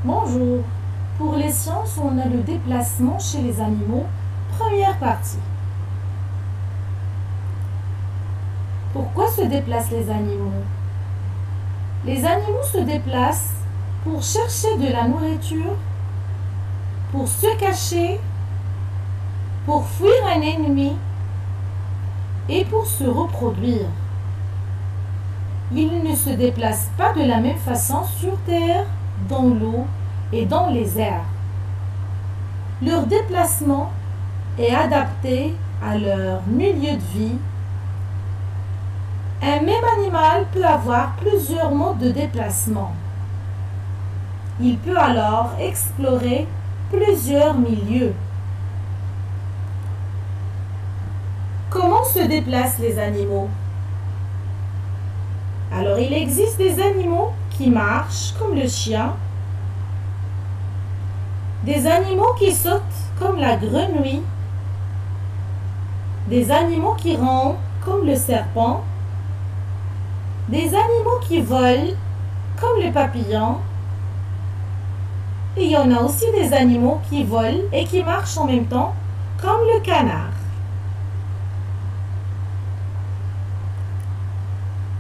Bonjour. Pour les sciences, on a le déplacement chez les animaux. Première partie. Pourquoi se déplacent les animaux? Les animaux se déplacent pour chercher de la nourriture, pour se cacher, pour fuir un ennemi et pour se reproduire. Ils ne se déplacent pas de la même façon sur Terre, dans l'eau et dans les airs. Leur déplacement est adapté à leur milieu de vie. Un même animal peut avoir plusieurs modes de déplacement. Il peut alors explorer plusieurs milieux. Comment se déplacent les animaux? Alors, il existe des animaux qui marchent comme le chien, des animaux qui sautent comme la grenouille, des animaux qui rampent comme le serpent, des animaux qui volent comme le papillon, et il y en a aussi des animaux qui volent et qui marchent en même temps comme le canard.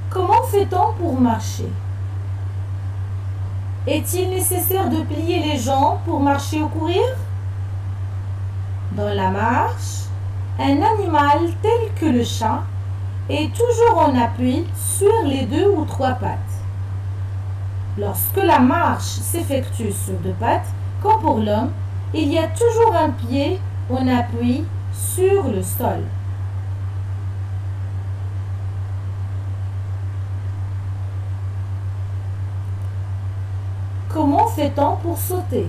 Comment fait-on pour marcher? Est-il nécessaire de plier les jambes pour marcher ou courir? Dans la marche, un animal tel que le chat est toujours en appui sur les 2 ou 3 pattes. Lorsque la marche s'effectue sur 2 pattes, comme pour l'homme, il y a toujours un pied en appui sur le sol. Comment fait-on pour sauter?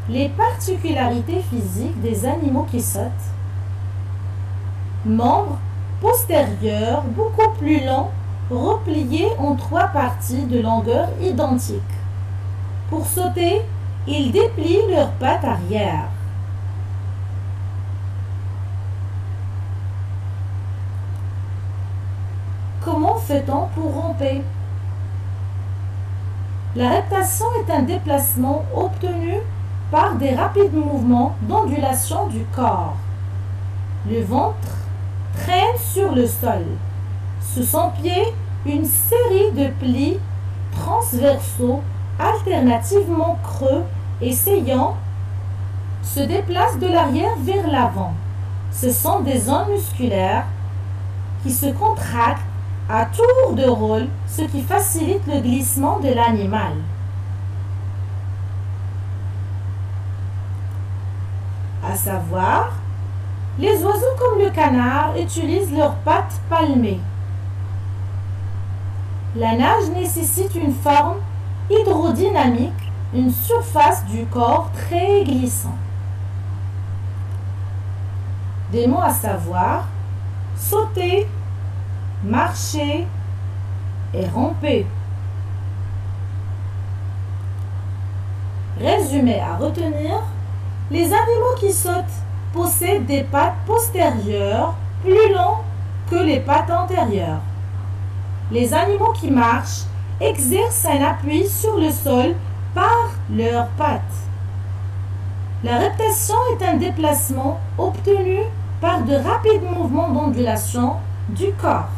Les particularités physiques des animaux qui sautent. Membres postérieurs beaucoup plus longs, repliés en 3 parties de longueur identique. Pour sauter, ils déplient leurs pattes arrière. Comment fait-on pour ramper? La reptation est un déplacement obtenu par des rapides mouvements d'ondulation du corps. Le ventre traîne sur le sol. Sous son pied, une série de plis transversaux alternativement creux et saillants se déplacent de l'arrière vers l'avant. Ce sont des zones musculaires qui se contractent à tour de rôle, ce qui facilite le glissement de l'animal. À savoir, les oiseaux comme le canard utilisent leurs pattes palmées. La nage nécessite une forme hydrodynamique, une surface du corps très glissant. Des mots à savoir: sauter, marcher et ramper. Résumé à retenir: les animaux qui sautent possèdent des pattes postérieures plus longues que les pattes antérieures. Les animaux qui marchent exercent un appui sur le sol par leurs pattes. La reptation est un déplacement obtenu par de rapides mouvements d'ondulation du corps.